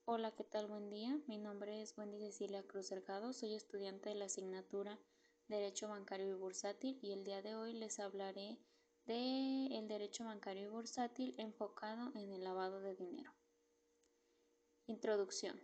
Hola, ¿qué tal? Buen día. Mi nombre es Wendy Cecilia Cruz Delgado. Soy estudiante de la asignatura Derecho Bancario y Bursátil y el día de hoy les hablaré del derecho bancario y bursátil enfocado en el lavado de dinero. Introducción.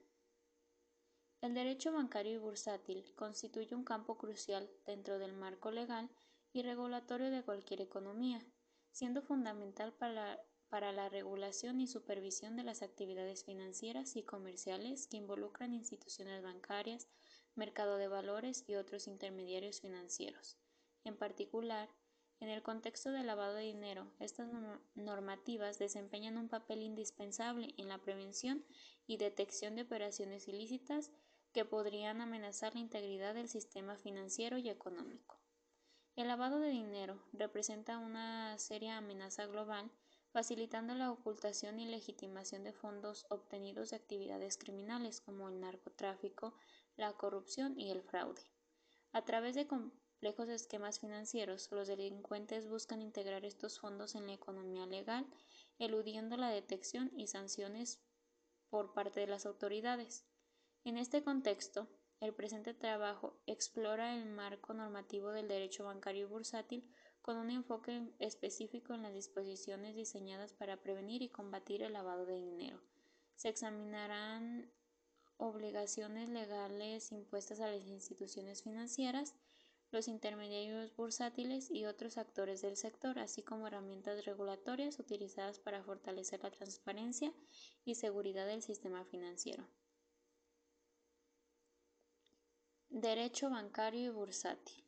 El derecho bancario y bursátil constituye un campo crucial dentro del marco legal y regulatorio de cualquier economía, siendo fundamental para la regulación y supervisión de las actividades financieras y comerciales que involucran instituciones bancarias, mercado de valores y otros intermediarios financieros. En particular, en el contexto del lavado de dinero, estas normativas desempeñan un papel indispensable en la prevención y detección de operaciones ilícitas que podrían amenazar la integridad del sistema financiero y económico. El lavado de dinero representa una seria amenaza global, facilitando la ocultación y legitimación de fondos obtenidos de actividades criminales como el narcotráfico, la corrupción y el fraude. A través de complejos esquemas financieros, los delincuentes buscan integrar estos fondos en la economía legal, eludiendo la detección y sanciones por parte de las autoridades. En este contexto, el presente trabajo explora el marco normativo del derecho bancario y bursátil con un enfoque específico en las disposiciones diseñadas para prevenir y combatir el lavado de dinero. Se examinarán obligaciones legales impuestas a las instituciones financieras, los intermediarios bursátiles y otros actores del sector, así como herramientas regulatorias utilizadas para fortalecer la transparencia y seguridad del sistema financiero. Derecho bancario y bursátil.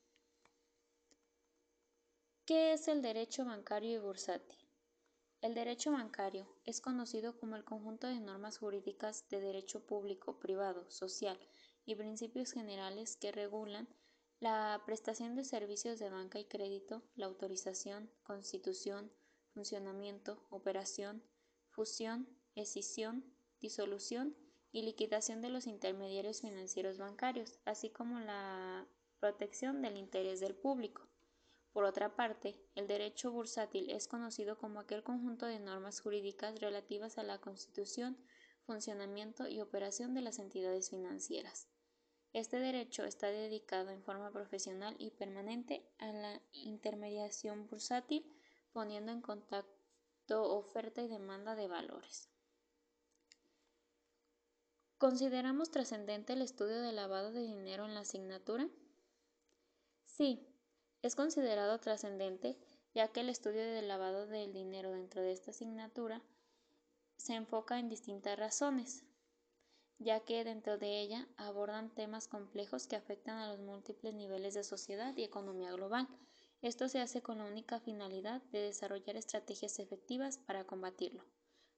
¿Qué es el derecho bancario y bursátil? El derecho bancario es conocido como el conjunto de normas jurídicas de derecho público, privado, social y principios generales que regulan la prestación de servicios de banca y crédito, la autorización, constitución, funcionamiento, operación, fusión, escisión, disolución y liquidación de los intermediarios financieros bancarios, así como la protección del interés del público. Por otra parte, el derecho bursátil es conocido como aquel conjunto de normas jurídicas relativas a la constitución, funcionamiento y operación de las entidades financieras. Este derecho está dedicado en forma profesional y permanente a la intermediación bursátil, poniendo en contacto oferta y demanda de valores. ¿Consideramos trascendente el estudio del lavado de dinero en la asignatura? Sí, es considerado trascendente ya que el estudio del lavado del dinero dentro de esta asignatura se enfoca en distintas razones, ya que dentro de ella abordan temas complejos que afectan a los múltiples niveles de sociedad y economía global. Esto se hace con la única finalidad de desarrollar estrategias efectivas para combatirlo.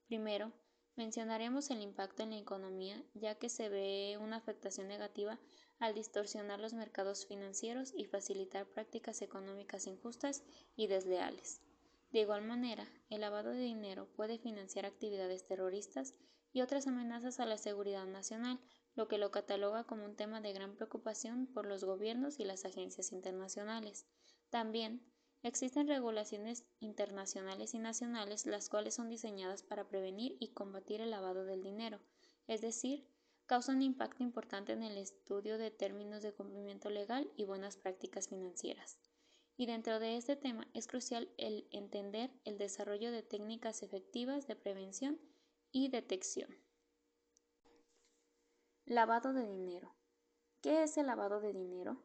Primero, mencionaremos el impacto en la economía, ya que se ve una afectación negativa al distorsionar los mercados financieros y facilitar prácticas económicas injustas y desleales. De igual manera, el lavado de dinero puede financiar actividades terroristas y otras amenazas a la seguridad nacional, lo que lo cataloga como un tema de gran preocupación por los gobiernos y las agencias internacionales. También, existen regulaciones internacionales y nacionales las cuales son diseñadas para prevenir y combatir el lavado del dinero, es decir, causan un impacto importante en el estudio de términos de cumplimiento legal y buenas prácticas financieras. Y dentro de este tema es crucial el entender el desarrollo de técnicas efectivas de prevención y detección. Lavado de dinero. ¿Qué es el lavado de dinero?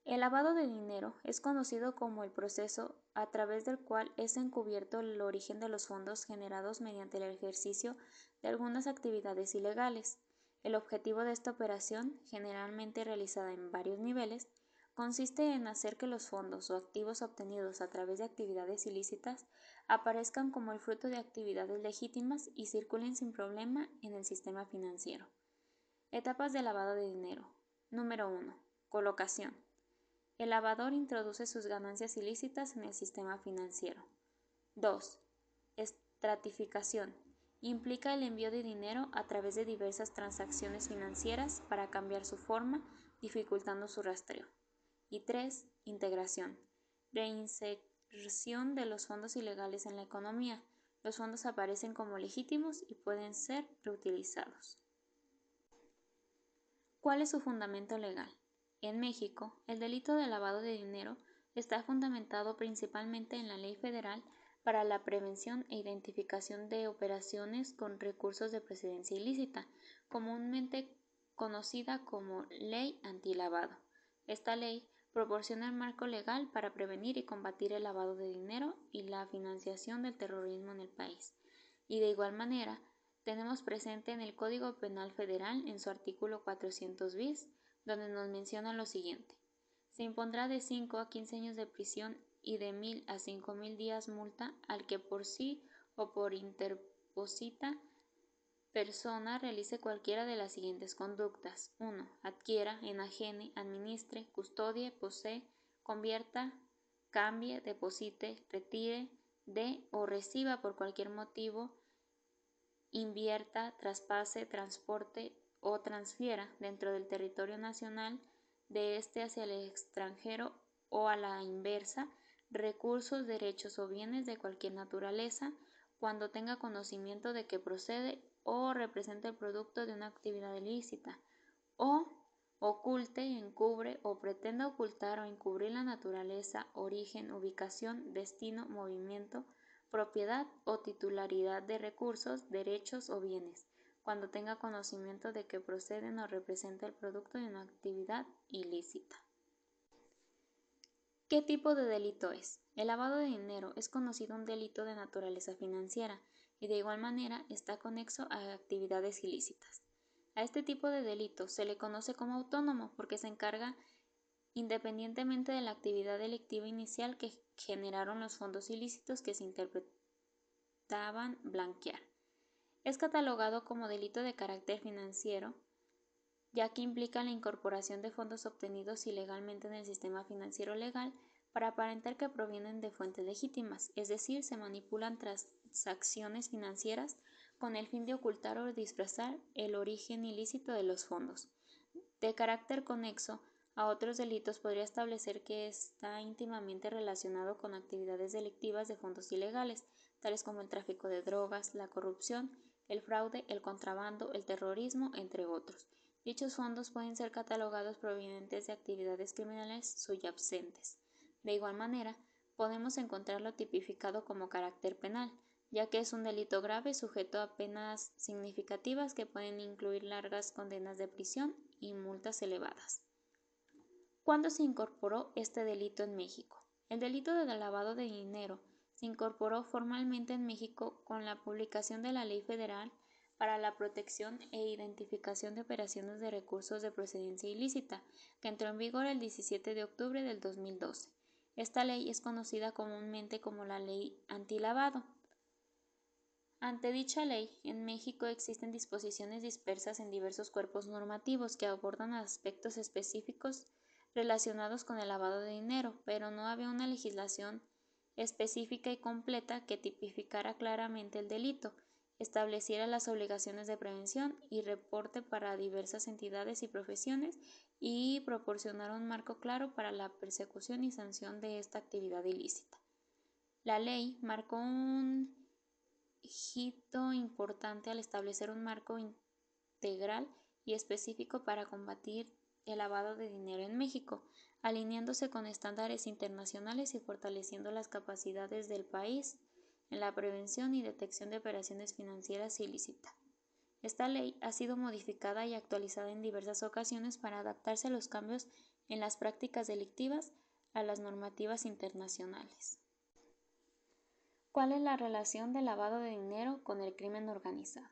El lavado de dinero es conocido como el proceso a través del cual es encubierto el origen de los fondos generados mediante el ejercicio de algunas actividades ilegales. El objetivo de esta operación, generalmente realizada en varios niveles, consiste en hacer que los fondos o activos obtenidos a través de actividades ilícitas aparezcan como el fruto de actividades legítimas y circulen sin problema en el sistema financiero. Etapas de lavado de dinero. Número 1. Colocación. El lavador introduce sus ganancias ilícitas en el sistema financiero. 2. Estratificación. Implica el envío de dinero a través de diversas transacciones financieras para cambiar su forma, dificultando su rastreo. Y 3. Integración. Reinserción de los fondos ilegales en la economía, Los fondos aparecen como legítimos y pueden ser reutilizados. ¿Cuál es su fundamento legal? En México, el delito de lavado de dinero está fundamentado principalmente en la Ley Federal para la Prevención e Identificación de Operaciones con Recursos de Procedencia Ilícita, comúnmente conocida como Ley Antilavado. Esta ley proporciona el marco legal para prevenir y combatir el lavado de dinero y la financiación del terrorismo en el país. Y de igual manera, tenemos presente en el Código Penal Federal en su artículo 400 bis, donde nos menciona lo siguiente: se impondrá de 5 a 15 años de prisión y de 1,000 a 5,000 días multa al que por sí o por interposita persona realice cualquiera de las siguientes conductas. 1. Adquiera, enajene, administre, custodie, posee, convierta, cambie, deposite, retire, dé o reciba por cualquier motivo, invierta, traspase, transporte o transfiera dentro del territorio nacional de este hacia el extranjero o a la inversa, recursos, derechos o bienes de cualquier naturaleza, cuando tenga conocimiento de que procede o representa el producto de una actividad ilícita, o oculte, encubre o pretenda ocultar o encubrir la naturaleza, origen, ubicación, destino, movimiento, propiedad o titularidad de recursos, derechos o bienes, cuando tenga conocimiento de que proceden o representa el producto de una actividad ilícita. ¿Qué tipo de delito es? El lavado de dinero es conocido un delito de naturaleza financiera y de igual manera está conexo a actividades ilícitas. A este tipo de delito se le conoce como autónomo porque se encarga independientemente de la actividad delictiva inicial que generaron los fondos ilícitos que se interpretaban blanquear. Es catalogado como delito de carácter financiero, ya que implica la incorporación de fondos obtenidos ilegalmente en el sistema financiero legal para aparentar que provienen de fuentes legítimas, es decir, se manipulan transacciones financieras con el fin de ocultar o disfrazar el origen ilícito de los fondos. De carácter conexo a otros delitos, podría establecer que está íntimamente relacionado con actividades delictivas de fondos ilegales, tales como el tráfico de drogas, la corrupción, el fraude, el contrabando, el terrorismo, entre otros. Dichos fondos pueden ser catalogados provenientes de actividades criminales subyacentes. De igual manera, podemos encontrarlo tipificado como carácter penal, ya que es un delito grave sujeto a penas significativas que pueden incluir largas condenas de prisión y multas elevadas. ¿Cuándo se incorporó este delito en México? El delito de lavado de dinero se incorporó formalmente en México con la publicación de la Ley Federal para la Protección e Identificación de Operaciones de Recursos de Procedencia Ilícita, que entró en vigor el 17 de octubre del 2012. Esta ley es conocida comúnmente como la Ley Antilavado. Ante dicha ley, en México existen disposiciones dispersas en diversos cuerpos normativos que abordan aspectos específicos relacionados con el lavado de dinero, pero no había una legislación específica y completa que tipificara claramente el delito, estableciera las obligaciones de prevención y reporte para diversas entidades y profesiones y proporcionara un marco claro para la persecución y sanción de esta actividad ilícita. La ley marcó un hito importante al establecer un marco integral y específico para combatir el lavado de dinero en México, alineándose con estándares internacionales y fortaleciendo las capacidades del país en la prevención y detección de operaciones financieras ilícitas. Esta ley ha sido modificada y actualizada en diversas ocasiones para adaptarse a los cambios en las prácticas delictivas a las normativas internacionales. ¿Cuál es la relación del lavado de dinero con el crimen organizado?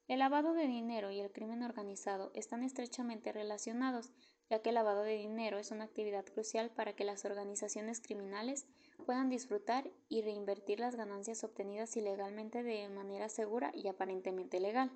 El lavado de dinero y el crimen organizado están estrechamente relacionados, ya que el lavado de dinero es una actividad crucial para que las organizaciones criminales puedan disfrutar y reinvertir las ganancias obtenidas ilegalmente de manera segura y aparentemente legal.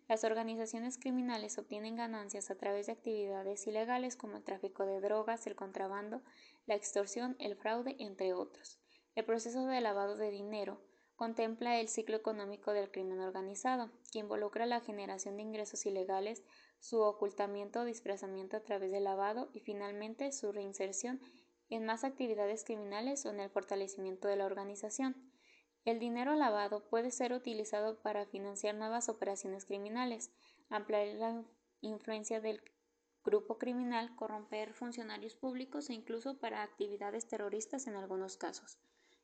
Las organizaciones criminales obtienen ganancias a través de actividades ilegales como el tráfico de drogas, el contrabando, la extorsión, el fraude, entre otros. El proceso de lavado de dinero contempla el ciclo económico del crimen organizado, que involucra la generación de ingresos ilegales, su ocultamiento o disfrazamiento a través del lavado y finalmente su reinserción en más actividades criminales o en el fortalecimiento de la organización. El dinero lavado puede ser utilizado para financiar nuevas operaciones criminales, ampliar la influencia del grupo criminal, corromper funcionarios públicos e incluso para actividades terroristas en algunos casos.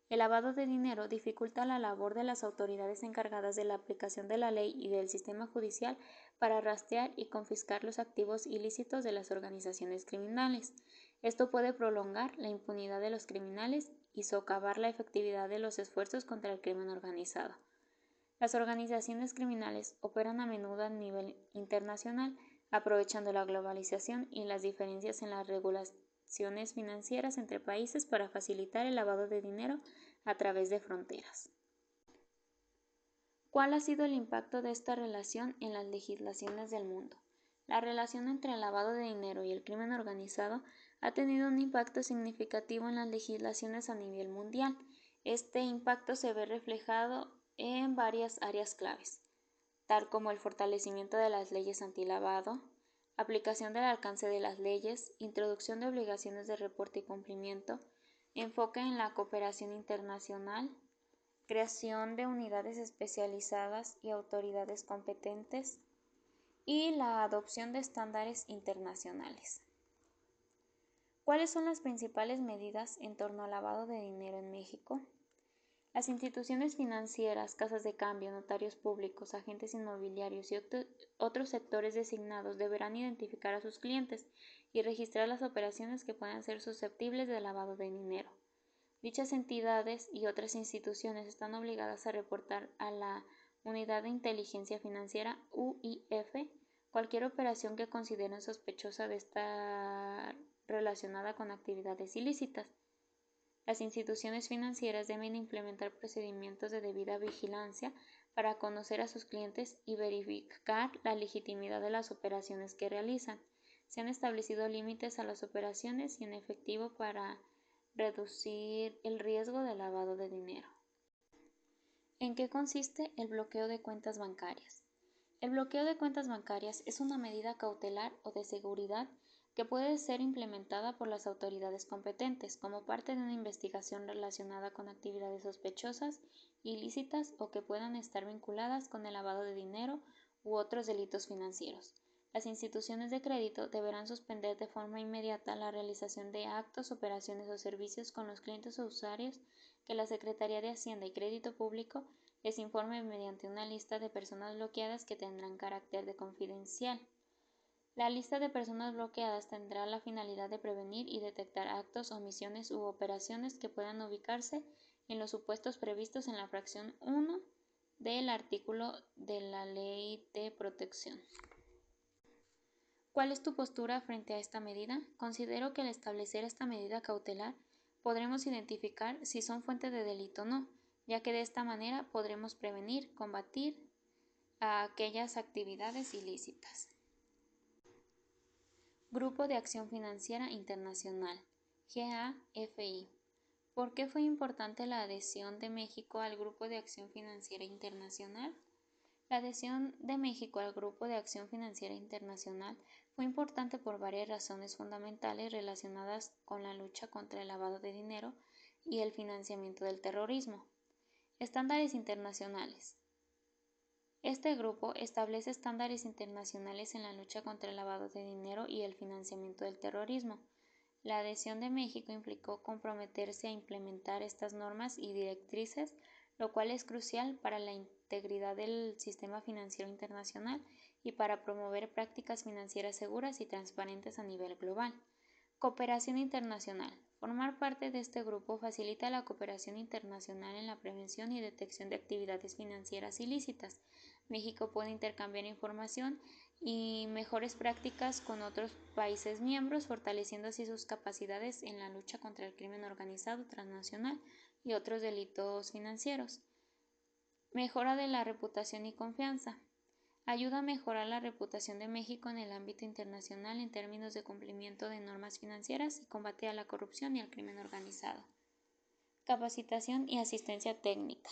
El lavado de dinero dificulta la labor de las autoridades encargadas de la aplicación de la ley y del sistema judicial para rastrear y confiscar los activos ilícitos de las organizaciones criminales. Esto puede prolongar la impunidad de los criminales y socavar la efectividad de los esfuerzos contra el crimen organizado. Las organizaciones criminales operan a menudo a nivel internacional, aprovechando la globalización y las diferencias en las regulaciones financieras entre países para facilitar el lavado de dinero a través de fronteras. ¿Cuál ha sido el impacto de esta relación en las legislaciones del mundo? La relación entre el lavado de dinero y el crimen organizado ha tenido un impacto significativo en las legislaciones a nivel mundial. Este impacto se ve reflejado en varias áreas claves, tal como el fortalecimiento de las leyes antilavado, aplicación del alcance de las leyes, introducción de obligaciones de reporte y cumplimiento, enfoque en la cooperación internacional, creación de unidades especializadas y autoridades competentes, y la adopción de estándares internacionales. ¿Cuáles son las principales medidas en torno al lavado de dinero en México? Las instituciones financieras, casas de cambio, notarios públicos, agentes inmobiliarios y otros sectores designados deberán identificar a sus clientes y registrar las operaciones que puedan ser susceptibles de lavado de dinero. Dichas entidades y otras instituciones están obligadas a reportar a la Unidad de Inteligencia Financiera UIF cualquier operación que consideren sospechosa de estar relacionada con actividades ilícitas. Las instituciones financieras deben implementar procedimientos de debida vigilancia para conocer a sus clientes y verificar la legitimidad de las operaciones que realizan. Se han establecido límites a las operaciones y en efectivo para reducir el riesgo de lavado de dinero. ¿En qué consiste el bloqueo de cuentas bancarias? El bloqueo de cuentas bancarias es una medida cautelar o de seguridad que puede ser implementada por las autoridades competentes como parte de una investigación relacionada con actividades sospechosas, ilícitas o que puedan estar vinculadas con el lavado de dinero u otros delitos financieros. Las instituciones de crédito deberán suspender de forma inmediata la realización de actos, operaciones o servicios con los clientes o usuarios que la Secretaría de Hacienda y Crédito Público les informe mediante una lista de personas bloqueadas que tendrán carácter de confidencial. La lista de personas bloqueadas tendrá la finalidad de prevenir y detectar actos, omisiones u operaciones que puedan ubicarse en los supuestos previstos en la fracción 1 del artículo de la Ley de Protección. ¿Cuál es tu postura frente a esta medida? Considero que al establecer esta medida cautelar podremos identificar si son fuente de delito o no, ya que de esta manera podremos prevenir, combatir a aquellas actividades ilícitas. Grupo de Acción Financiera Internacional, GAFI. ¿Por qué fue importante la adhesión de México al Grupo de Acción Financiera Internacional? La adhesión de México al Grupo de Acción Financiera Internacional fue importante por varias razones fundamentales relacionadas con la lucha contra el lavado de dinero y el financiamiento del terrorismo. Estándares internacionales. Este grupo establece estándares internacionales en la lucha contra el lavado de dinero y el financiamiento del terrorismo. La adhesión de México implicó comprometerse a implementar estas normas y directrices, lo cual es crucial para la integridad del sistema financiero internacional y para promover prácticas financieras seguras y transparentes a nivel global. Cooperación internacional. Formar parte de este grupo facilita la cooperación internacional en la prevención y detección de actividades financieras ilícitas. México puede intercambiar información y mejores prácticas con otros países miembros, fortaleciendo así sus capacidades en la lucha contra el crimen organizado transnacional y otros delitos financieros. Mejora de la reputación y confianza. Ayuda a mejorar la reputación de México en el ámbito internacional en términos de cumplimiento de normas financieras y combate a la corrupción y al crimen organizado. Capacitación y asistencia técnica.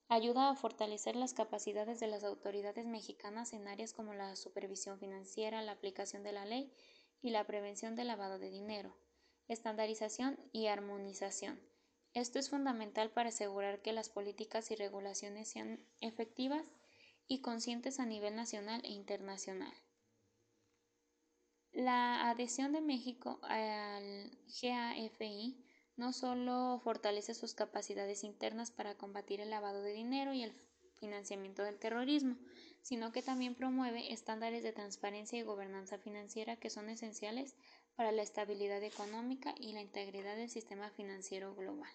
Ayuda a fortalecer las capacidades de las autoridades mexicanas en áreas como la supervisión financiera, la aplicación de la ley y la prevención del lavado de dinero. Estandarización y armonización. Esto es fundamental para asegurar que las políticas y regulaciones sean efectivas y conscientes a nivel nacional e internacional. La adhesión de México al GAFI no solo fortalece sus capacidades internas para combatir el lavado de dinero y el financiamiento del terrorismo, sino que también promueve estándares de transparencia y gobernanza financiera que son esenciales para la estabilidad económica y la integridad del sistema financiero global.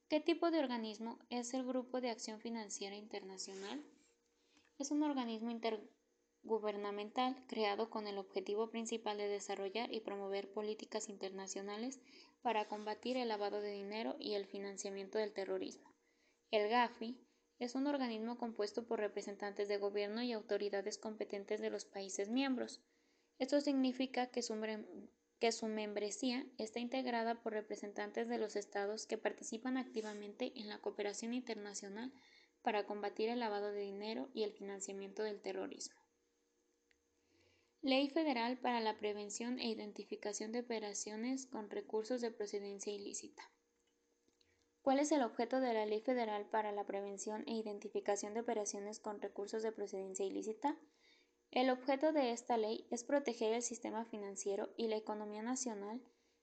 ¿Qué tipo de organismo es el Grupo de Acción Financiera Internacional? Es un organismo intergubernamental creado con el objetivo principal de desarrollar y promover políticas internacionales para combatir el lavado de dinero y el financiamiento del terrorismo. El GAFI es un organismo compuesto por representantes de gobierno y autoridades competentes de los países miembros. Esto significa que su membresía está integrada por representantes de los estados que participan activamente en la cooperación internacional para combatir el lavado de dinero y el financiamiento del terrorismo. Ley Federal para la Prevención e Identificación de Operaciones con Recursos de Procedencia Ilícita. ¿Cuál es el objeto de la Ley Federal para la Prevención e Identificación de Operaciones con Recursos de Procedencia Ilícita? El objeto de esta ley es proteger el sistema financiero y la economía nacional,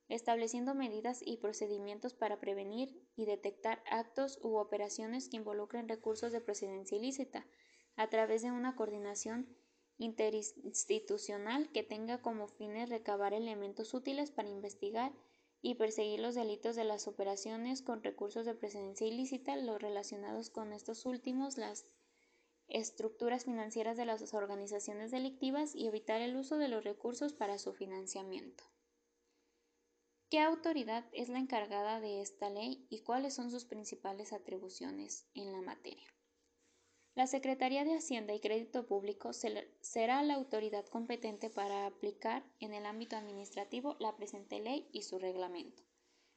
estableciendo medidas y procedimientos para prevenir y detectar actos u operaciones que involucren recursos de procedencia ilícita, a través de una coordinación interinstitucional que tenga como fines recabar elementos útiles para investigar y perseguir los delitos de las operaciones con recursos de procedencia ilícita, los relacionados con estos últimos, las estructuras financieras de las organizaciones delictivas y evitar el uso de los recursos para su financiamiento. ¿Qué autoridad es la encargada de esta ley y cuáles son sus principales atribuciones en la materia? La Secretaría de Hacienda y Crédito Público será la autoridad competente para aplicar en el ámbito administrativo la presente ley y su reglamento.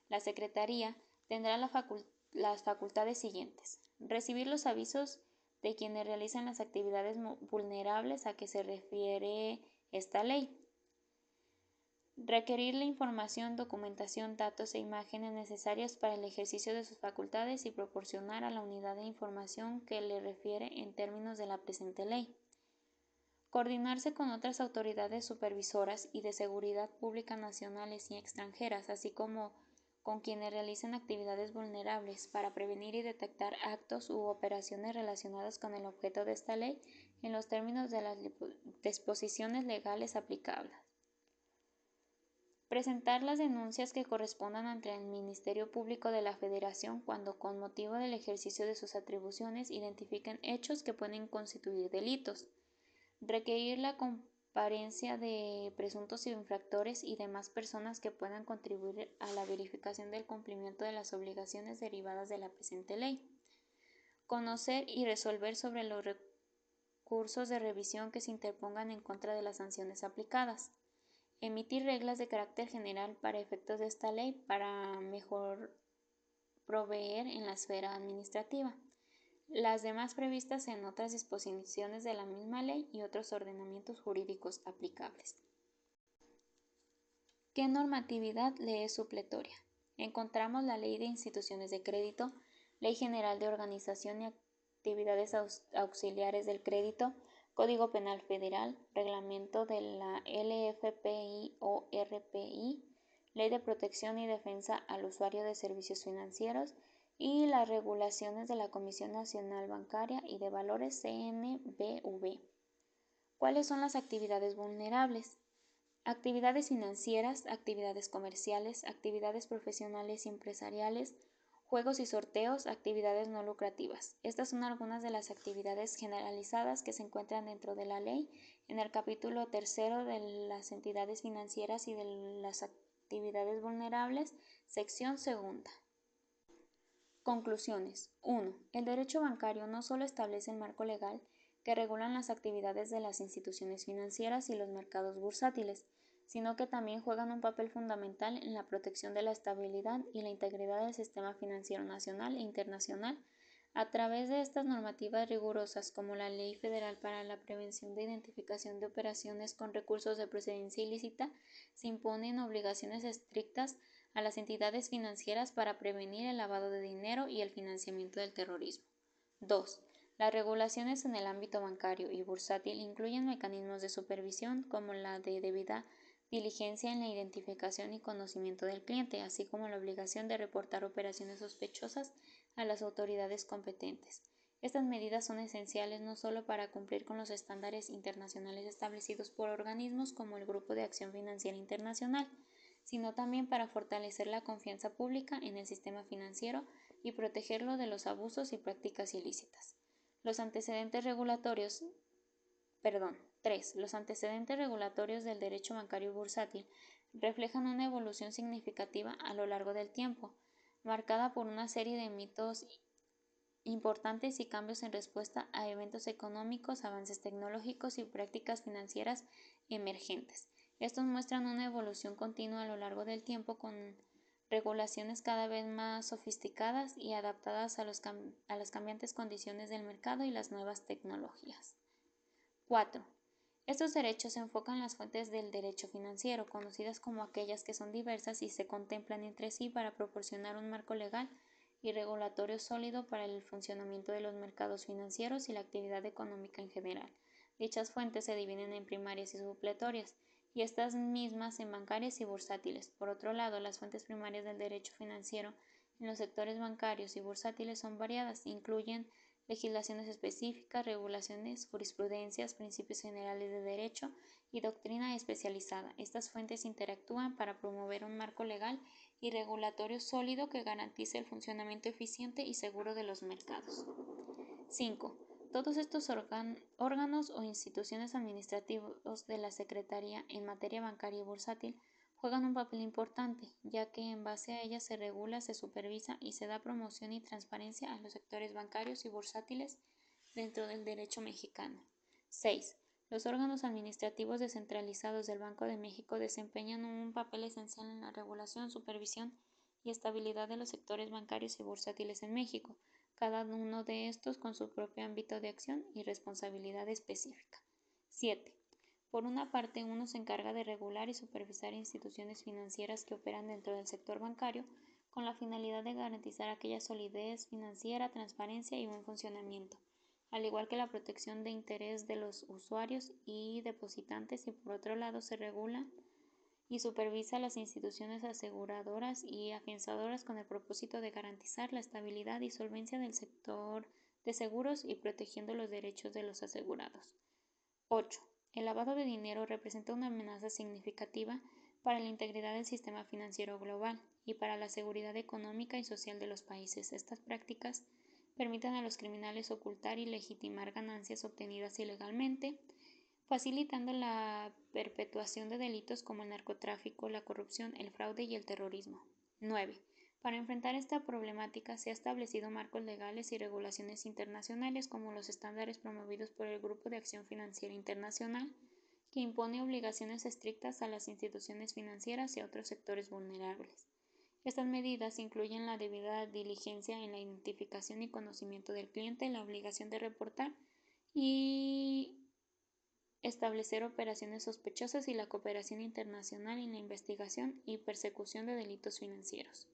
La Secretaría tendrá las facultades siguientes: recibir los avisos de quienes realizan las actividades vulnerables a que se refiere esta ley, requerir la información, documentación, datos e imágenes necesarias para el ejercicio de sus facultades y proporcionar a la unidad de información que le refiere en términos de la presente ley, coordinarse con otras autoridades supervisoras y de seguridad pública nacionales y extranjeras, así como con quienes realicen actividades vulnerables para prevenir y detectar actos u operaciones relacionadas con el objeto de esta ley en los términos de las disposiciones legales aplicables. Presentar las denuncias que correspondan ante el Ministerio Público de la Federación cuando, con motivo del ejercicio de sus atribuciones, identifiquen hechos que pueden constituir delitos. Requerir la comparencia de presuntos infractores y demás personas que puedan contribuir a la verificación del cumplimiento de las obligaciones derivadas de la presente ley. Conocer y resolver sobre los recursos de revisión que se interpongan en contra de las sanciones aplicadas. Emitir reglas de carácter general para efectos de esta ley para mejor proveer en la esfera administrativa. Las demás previstas en otras disposiciones de la misma ley y otros ordenamientos jurídicos aplicables. ¿Qué normatividad le es supletoria? Encontramos la Ley de Instituciones de Crédito, Ley General de Organización y Actividades Auxiliares del Crédito, Código Penal Federal, Reglamento de la LFPI o RPI, Ley de Protección y Defensa al Usuario de Servicios Financieros y las regulaciones de la Comisión Nacional Bancaria y de Valores CNBV. ¿Cuáles son las actividades vulnerables? Actividades financieras, actividades comerciales, actividades profesionales y empresariales, juegos y sorteos, actividades no lucrativas. Estas son algunas de las actividades generalizadas que se encuentran dentro de la ley en el capítulo 3 de las entidades financieras y de las actividades vulnerables, sección 2. Conclusiones. 1. El derecho bancario no solo establece el marco legal que regulan las actividades de las instituciones financieras y los mercados bursátiles, sino que también juegan un papel fundamental en la protección de la estabilidad y la integridad del sistema financiero nacional e internacional a través de estas normativas rigurosas, como la Ley Federal para la Prevención de Identificación de Operaciones con Recursos de Procedencia Ilícita. Se imponen obligaciones estrictas a las entidades financieras para prevenir el lavado de dinero y el financiamiento del terrorismo. 2. Las regulaciones en el ámbito bancario y bursátil incluyen mecanismos de supervisión como la de debida diligencia en la identificación y conocimiento del cliente, así como la obligación de reportar operaciones sospechosas a las autoridades competentes. Estas medidas son esenciales no solo para cumplir con los estándares internacionales establecidos por organismos como el Grupo de Acción Financiera Internacional, sino también para fortalecer la confianza pública en el sistema financiero y protegerlo de los abusos y prácticas ilícitas. Los antecedentes regulatorios 3. Los antecedentes regulatorios del derecho bancario bursátil reflejan una evolución significativa a lo largo del tiempo, marcada por una serie de mitos importantes y cambios en respuesta a eventos económicos, avances tecnológicos y prácticas financieras emergentes. Estos muestran una evolución continua a lo largo del tiempo con regulaciones cada vez más sofisticadas y adaptadas a las cambiantes condiciones del mercado y las nuevas tecnologías. 4. Estos derechos enfocan las fuentes del derecho financiero, conocidas como aquellas que son diversas y se contemplan entre sí para proporcionar un marco legal y regulatorio sólido para el funcionamiento de los mercados financieros y la actividad económica en general. Dichas fuentes se dividen en primarias y supletorias, y estas mismas en bancarias y bursátiles. Por otro lado, las fuentes primarias del derecho financiero en los sectores bancarios y bursátiles son variadas, incluyen legislaciones específicas, regulaciones, jurisprudencias, principios generales de derecho y doctrina especializada. Estas fuentes interactúan para promover un marco legal y regulatorio sólido que garantice el funcionamiento eficiente y seguro de los mercados. 5. Todos estos órganos o instituciones administrativos de la Secretaría en materia bancaria y bursátil juegan un papel importante, ya que en base a ellas se regula, se supervisa y se da promoción y transparencia a los sectores bancarios y bursátiles dentro del derecho mexicano. 6. Los órganos administrativos descentralizados del Banco de México desempeñan un papel esencial en la regulación, supervisión y estabilidad de los sectores bancarios y bursátiles en México, cada uno de estos con su propio ámbito de acción y responsabilidad específica. 7. Por una parte, uno se encarga de regular y supervisar instituciones financieras que operan dentro del sector bancario con la finalidad de garantizar aquella solidez financiera, transparencia y buen funcionamiento, al igual que la protección de interés de los usuarios y depositantes, y por otro lado se regula y supervisa las instituciones aseguradoras y afianzadoras con el propósito de garantizar la estabilidad y solvencia del sector de seguros y protegiendo los derechos de los asegurados. 8. El lavado de dinero representa una amenaza significativa para la integridad del sistema financiero global y para la seguridad económica y social de los países. Estas prácticas permiten a los criminales ocultar y legitimar ganancias obtenidas ilegalmente, facilitando la perpetuación de delitos como el narcotráfico, la corrupción, el fraude y el terrorismo. 9. Para enfrentar esta problemática se han establecido marcos legales y regulaciones internacionales como los estándares promovidos por el Grupo de Acción Financiera Internacional, que impone obligaciones estrictas a las instituciones financieras y a otros sectores vulnerables. Estas medidas incluyen la debida diligencia en la identificación y conocimiento del cliente, la obligación de reportar y establecer operaciones sospechosas y la cooperación internacional en la investigación y persecución de delitos financieros.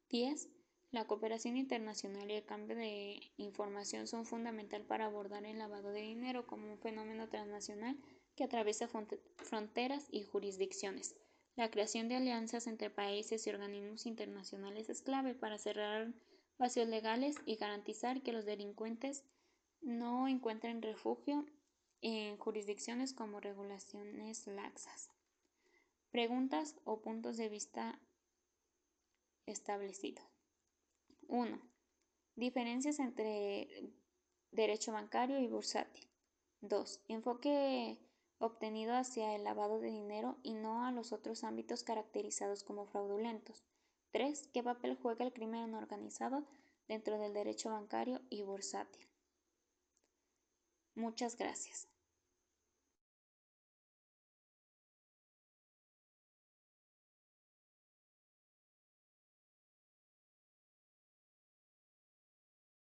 10. La cooperación internacional y el cambio de información son fundamental para abordar el lavado de dinero como un fenómeno transnacional que atraviesa fronteras y jurisdicciones. La creación de alianzas entre países y organismos internacionales es clave para cerrar vacíos legales y garantizar que los delincuentes no encuentren refugio en jurisdicciones como regulaciones laxas. Preguntas o puntos de vista establecidos. 1. Diferencias entre derecho bancario y bursátil. 2. Enfoque obtenido hacia el lavado de dinero y no a los otros ámbitos caracterizados como fraudulentos. 3. ¿Qué papel juega el crimen organizado dentro del derecho bancario y bursátil? Muchas gracias.